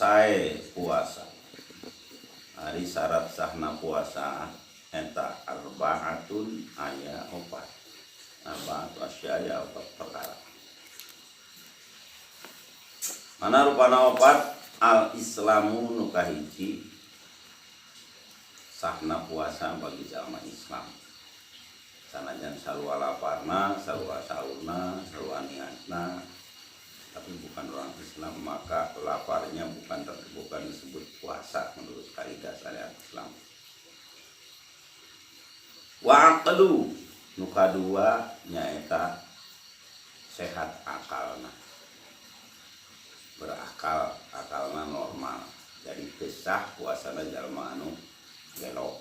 sae puasa. Ari syarat sahna puasa eta arbaatun aya opat. Arbaatu asyaya opat perkara. Mana rupana opat al islamu nu kahiji sahna puasa bagi jalma Islam. Sanajan sarua laparna, sarua saurna, sarua niatna, tapi bukan orang Islam, maka laparnya bukan disebut puasa menurut kaidah syariat Islam. Wa aqlu nu kadua nyaeta sehat akalna. Berakal, akalna normal. Jadi kesah puasana jalma anu gelo.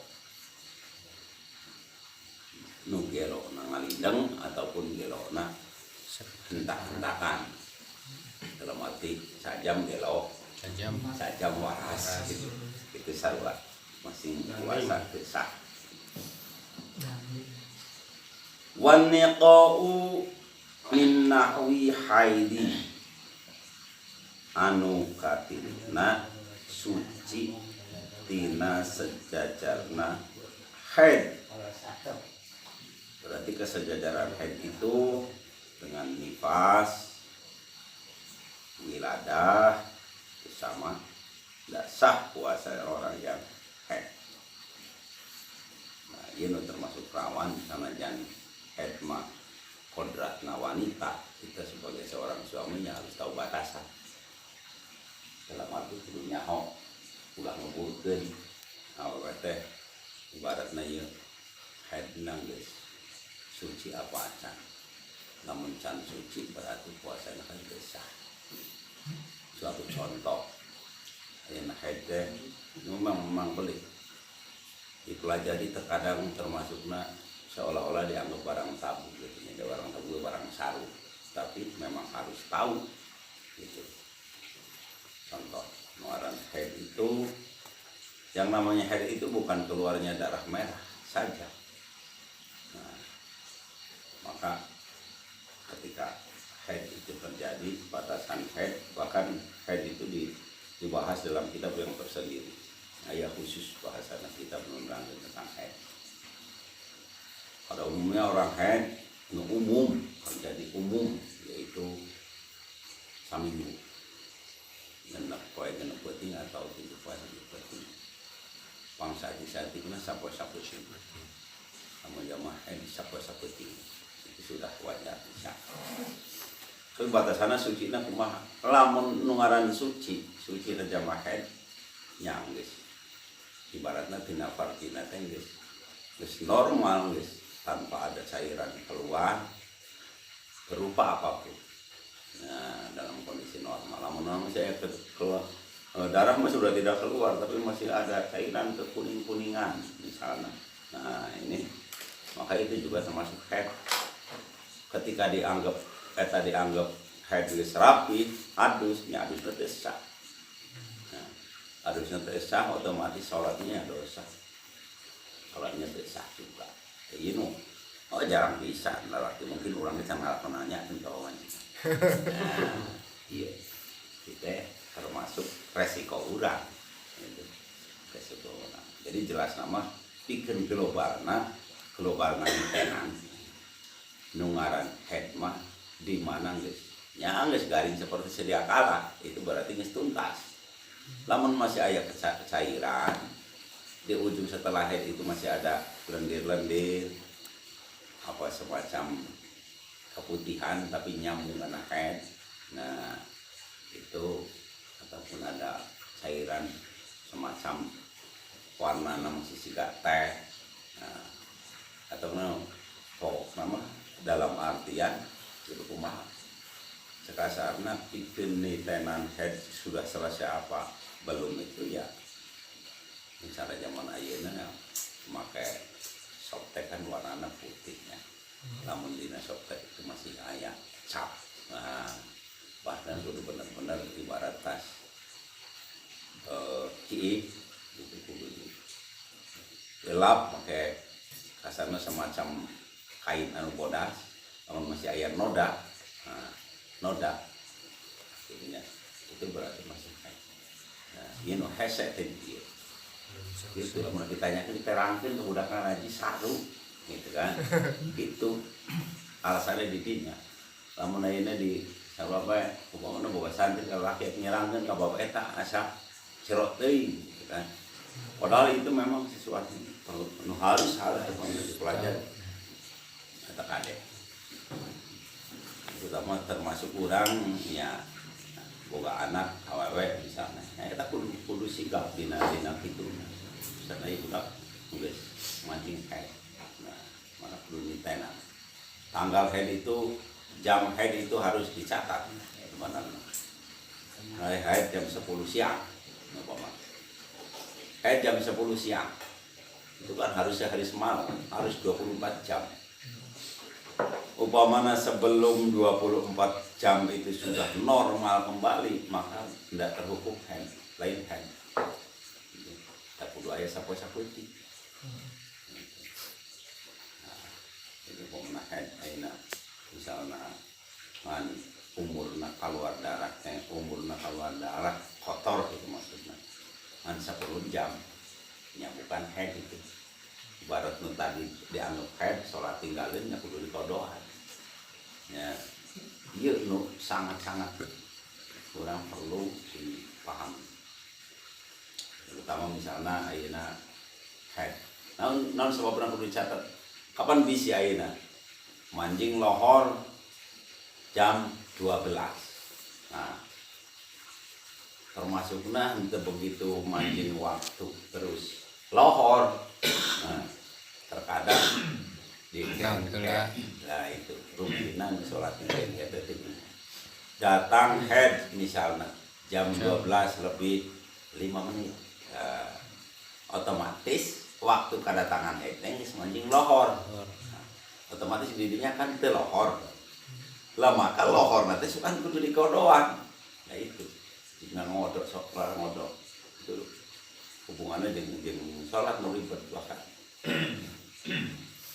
Nu gelo na ngalindeng ataupun gelo na hentak-hentakan. Dalam arti sajam gelo, sajam waras gitu. Itu sarua masing puasa kesah. Wan niqa'u min nahwi haidi anu katina suci tina sejajarna haid. Berarti kesejajaran haid itu dengan nifas, wiladah sama tidak sah puasa orang yang haid. Nah, ini termasuk rawan sanajan haid mah kodratna wanita. Kita sebagai seorang suaminya harus tahu batasan. Dalam arti kudu nyaho ulah nguburkeun awewe teh ibaratna ieu haid nang geus suci apa acan. Namun can suci berarti puasanya kan geus sah. Suatu contoh ayeuna haid teh memang pelik dipelajari terkadang termasukna seolah-olah dianggap barang tabu gitu. Jadi barang tabu barang saru, tapi memang harus tahu gitu. Contoh, pengeluaran haid itu, yang namanya haid itu bukan keluarnya darah merah saja. Nah, maka ketika haid itu terjadi, batasan haid, bahkan haid itu dibahas dalam kitab yang tersendiri. Ayat khusus bahasan kitab menerangkan tentang haid. Pada umumnya orang haid, umum, terjadi umum, yaitu saminggu. Genep poe genep peuting atau 7 poe 7 peuting. Pangsati-satikna sapoe-sapoe sih. Kamu jamaah sapoe-sapoe peuting. Itu sudah wajar bisa. Terus batasana sucina kumaha? Lamun nu ngaran suci na jamaah haid nya geus. Ibaratna tina farqina teh geus normal geus tanpa ada cairan keluar berupa apapun. Nah, dalam kondisi normal, namun saya keluar darah masih sudah tidak keluar, tapi masih ada cairan kekuning-kuningan misalnya. Nah ini, maka itu juga termasuk haid. Ketika dianggap haid geus rapi, adusnya sah. Nah, adusnya sah, otomatis sholatnya dosa. Sholatnya sah juga. Ini, oh jarang bisa, berarti mungkin orang bisa nanya tentang nah, iya, kita termasuk resiko urang, resiko urang. Jadi jelas nama bikin globalna tenan, nungaran haid mah di mana guys? Ya guys garing seperti sedia kala, itu berarti geus tuntas. Lamun masih aya cairan di ujung setelah haid itu masih ada lendir-lendir, apa semacam keputihan tapi nyambung dengan haid. Nah itu ataupun ada cairan semacam warna masih siga teh. Nah, atau nama dalam artian itu kumaha sekasarna pikeun nitenan haid sudah selesai apa belum itu ya. Misalnya zaman ayeuna memakai softtek kan warnanya putihnya. Namun dina softtek itu masih aya cap. Nah, bahkan sudah benar-benar ibarat tas ciik gitu kudu gelap pakai kasarnya semacam kain anu bodas, namun masih aya noda. Nah, noda jadinya itu berarti masih haid. Ieu nu hese teh ieu. Gitu lamun ditanyakeun diterangkeun ke budak ngaji saru gitu kan. Gitu. Alasannya di dinya. Lamun ayeuna di sababa upamana boga santri ka rakyat nyerangkeun ka bapak eta asa cerot teuing gitu kan. Padahal itu memang sesuatu nu harus dipelajari. Eta kade. Terutama termasuk urang ya boga anak awewe misalnya. Nah, eta kudu sigap dina kituna. Misalnya ieu budak geus mancing haid. Nah, mana kudu nitena. Tanggal haid itu, jam haid itu harus dicatat. Mana? Haid jam 10 siang. Haid jam 10 siang. Itu kan harusnya hari semalam, harus 24 jam. Upamana sebelum 24 jam itu sudah normal kembali, maka tidak terhukum haid, lain haid. Tak kudu aya sapoe-sapoe. Jadi pokoknya haid ayeuna misalnya ngan umurna keluar darah kotor itu maksudnya. Ngan 10 jam. Ya bukan haid itu. Ibarat nu tadi dianggap haid salat tinggalin nya kudu dikodohan. Ya. Ieu nu sangat-sangat kurang perlu dipahami. Terutama misalnya ayeuna haid. Naon sababna kudu dicatat? Kapan bisi ayeuna? Manjing lohor jam 12. Nah, termasukna henteu begitu manjing waktu terus lohor. Nah, terkadang di nah itu ruminan sholatnya kayak gitu. Datang head misalnya jam 12 lebih 5 menit. Otomatis waktu kedatangan head geus manjing lohor. Nah, otomatis didinya kan teu lohor. Lah maka lohor nanti sukan kudu dikodoan. Nah itu. Jika ngodok sok ngodok. Itu hubungannya dengan sholat nu ribet bahkan.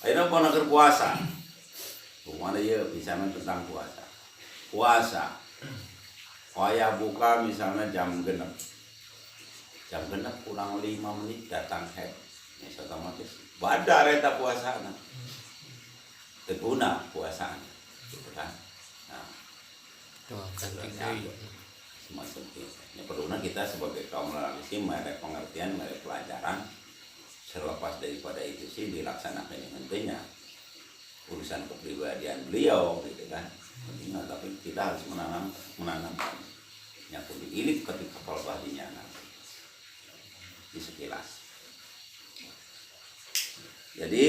Ayeuna pona keur puasa. Hubungannya ieu bicara tentang puasa. Puasa. Waya buka misalnya jam 6. Jam 6 kurang 5 menit datang head. Ya otomatis badar eta puasana. Teu guna puasana. Gitu kan. Nah, semacam itu. Ya perlunya kita sebagai kaum lelaki mereka pengertian, mereka pelajaran. Selepas daripada itu sih dilaksanakan yang pentingnya urusan kepribadian beliau, gitu kan. Pentingnya, tapi kita harus menanamkan yang perlu diilik ketika kalbahdinya nanti di sekilas. Jadi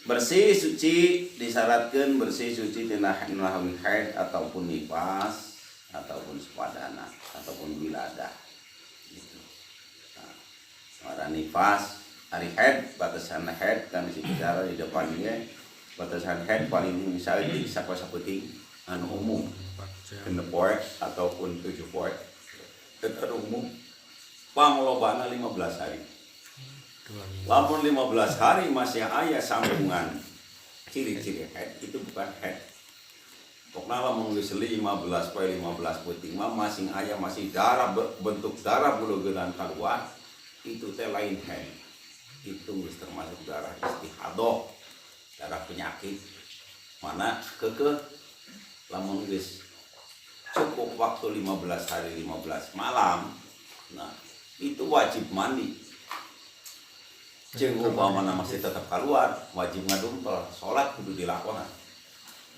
bersih suci disyaratkan bersih suci tina haid ataupun nifas ataupun sepadana ataupun wiladah gitu. Nah, ada nifas hari haid batasan haid kan di bicara di depannya batasan haid paling misalnya di sapu-saputing anu umum 6 poe ataupun 7 poe itu umum panglobana 15 hari. Lamun 15 hari masih aya sambungan ciri-ciri haid itu bukan haid. Pokoknya lamun geus 15 poe 15 peuting mah masing aya masih darah bentuk darah buleugeunna kaluar itu teh lain haid. Itu geus termasuk darah istihadah, darah penyakit. Mana kekeh lamun geus cukup waktu 15 hari 15 malam. Nah, itu wajib mandi. Jeung upamana masih tetap keluar, wajib ngadumpel, salat kudu dilakonan.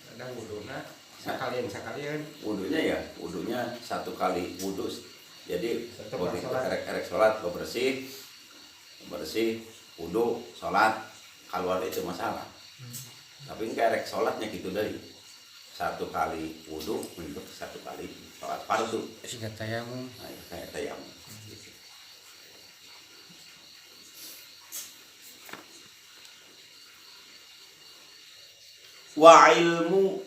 Kadang wuduna sakalian. Wudunya satu kali wudu. Jadi erek salat bersih, wudu, salat, keluar itu masalah. Tapi erek salatnya gitu deui. Satu kali wudu untuk satu kali salat fardu. Siga tayamum. Nah, kayak tayamum. Wa ilmu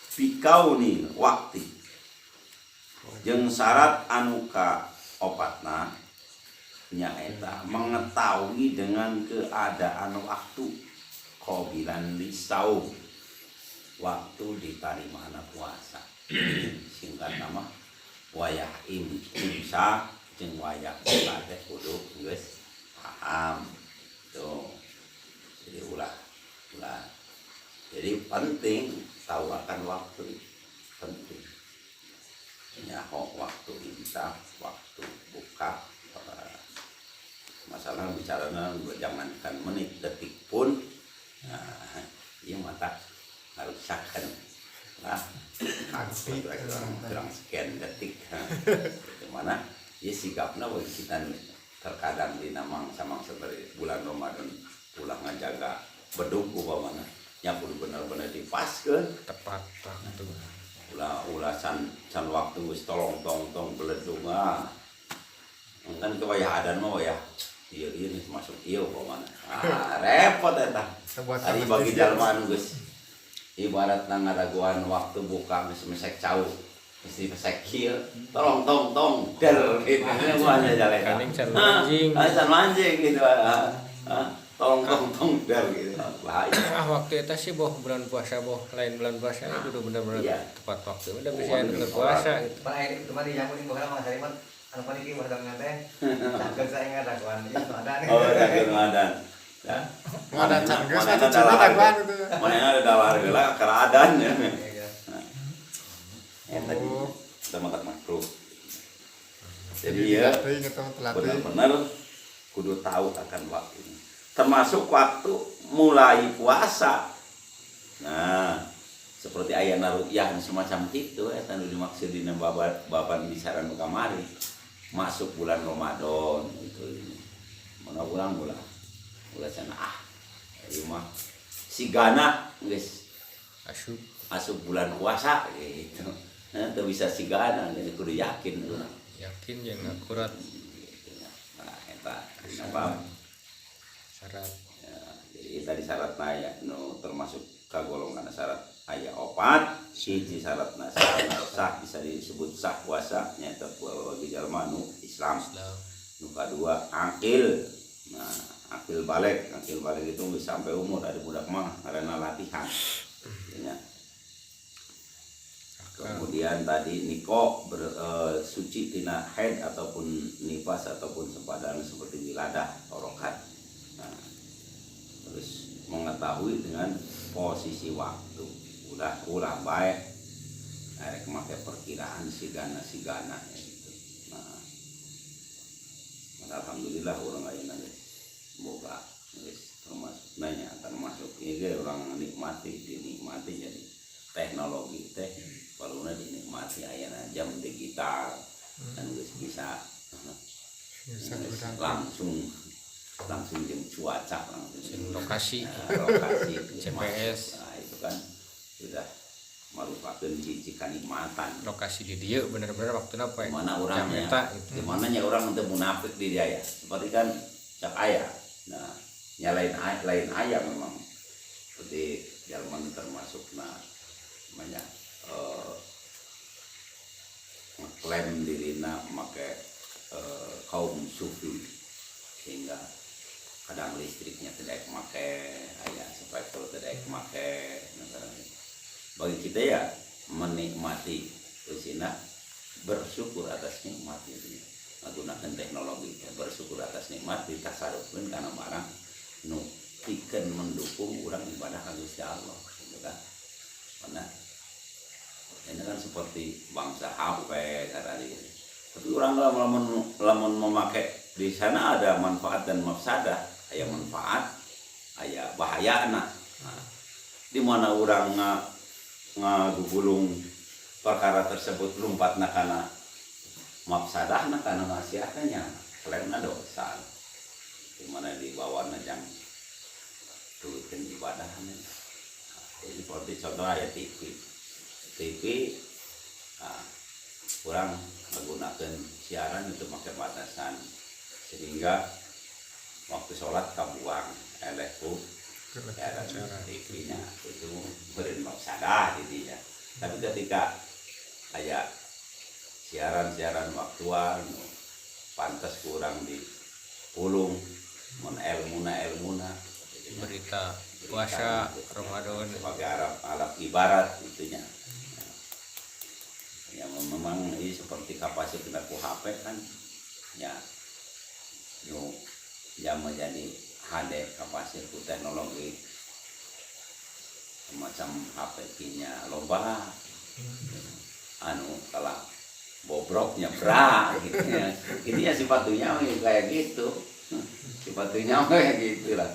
fikauni waktu jeung syarat anu ka opatna nyaeta mengetahui dengan keadaan waktu qabilan lisaum waktu ditarimana puasa. Singkat nama wayah imsak jeung wayah buka teh kudu geus paham tuh. Jadi ulah jadi penting tahu akan waktu, penting nyaho waktu imsak, waktu buka. Masalah bicaranya jangankan menit, detik pun nah, iya mata harus sakan lah kurang sekian detik gimana ya sikapnya kita terkadang di namang samang seperti bulan Ramadan pulang ngajaga beduk upamana nya kudu bener-bener dipaskeun tepat waktu. ulasan can waktu geus tolong beledung kan kewayahadan mah ya iya ini masuk iya upamana repot eta ari bagi jalma anu geus ibarat ngaraguan waktu buka geus mesek cau mesti mesek kieu tolong tong del gitu hanya jalan Kaning can manjing. Can manjing gitu tong del gitu bahaya. Waktu eta sih boh bulan puasa boh lain bulan puasa itu udah bener-bener Iya. tepat waktu. Udah bisa bulan puasa gitu. Pak ini cuma di yang kuning bukan Mas Hariman anu paling ki bahasa ngateh. Cangkeun saya ingat dakwaan itu ada nih. Oh, cangkeun ngadan. Ya. Ngadan cangkeun Mana satu juta dakwaan gitu ya. Mana ada dalar heula keraadan ya. Iya. Eta kita makan makruh. Jadi ya telatih. benar-benar kudu tahu akan waktu ini. Termasuk waktu mulai puasa. Nah, seperti aya naruyah semacam itu eta nu dimaksud dina baban bisaran kamari. Masuk bulan Ramadan itu. Mana ulang cenah ieu mah sigana geus asup bulan puasa gitu. Nah, teu bisa sigana jadi kudu yakin urang. Yakin yang akurat Nah, eta apa? syarat. Ya, jadi tadi syaratna ya nu termasuk kagolongan syarat aya 4 hiji syaratna sah bisa disebut sah puasa nyaeta bagi jalma nu Islam. Nu kadua akil. Nah, akil balik itu bisa sampai umur ada budak mah karena latihan. Ya. Kemudian tadi niko suci tina haid ataupun nifas ataupun sepadan seperti wiladah torokat. Nah, terus mengetahui dengan posisi waktu ulah baik arek make perkiraan sigana gitu. Nah, alhamdulillah orang ayeuna boga termasuk nanya akan masuk ini orang dinikmati jadi teknologi teh paluna dinikmati ayeuna jam digital dan bisa langsung jeung cuaca langsung Lokasi GPS. Nah, itu kan sudah merupakan hiji kanikmatan. lokasi di dia bener-bener waktunya apa ya? Mana orangnya? Gitu. Di mananya orang untuk munafik di dia ya. Seperti kan cak ayah. Nah, lain ayah memang. Seperti Jerman termasuk namanya ngeklaim dirina make kaum sufi sehingga kadang listriknya tidak make ayah spektor tidak make bagi kita ya menikmati kesina bersyukur atas nikmat itu menggunakan teknologi ya, bersyukur atas nikmat ditasarufkan karena barang nu pikeun mendukung orang ibadah ka Gusti Allah gitu kan. Karena ini kan seperti bangsa HP karena ini. Tapi orang lamun memakai di sana ada manfaat dan mafsadah, aya manfaat, aya bahayana. Nah, di mana orang ngagugulung perkara tersebut lompatna kana mafsadahna kana maksiatnya lainna dosa. Di mana dibawanya jang tukeun ibadahna. Jadi seperti contoh aya TV orang menggunakan siaran itu pakai batasan sehingga waktu sholat kabuang eleku TV-nya itu bermafsadah jadinya. Tapi ketika kayak siaran waktuan pantas kurang di pulung ilmuna berita puasa Ramadan sebagai alat ibarat itunya. Ya memang ini seperti kapasitas kita ku HP kan ya yo ya menjadi HD kapasitas ku teknologi macam HP nya loba anu kalah bobroknya bra gitu ya. Ini ya sepatunya kayak gitu. Sepatunya kayak gitu lah.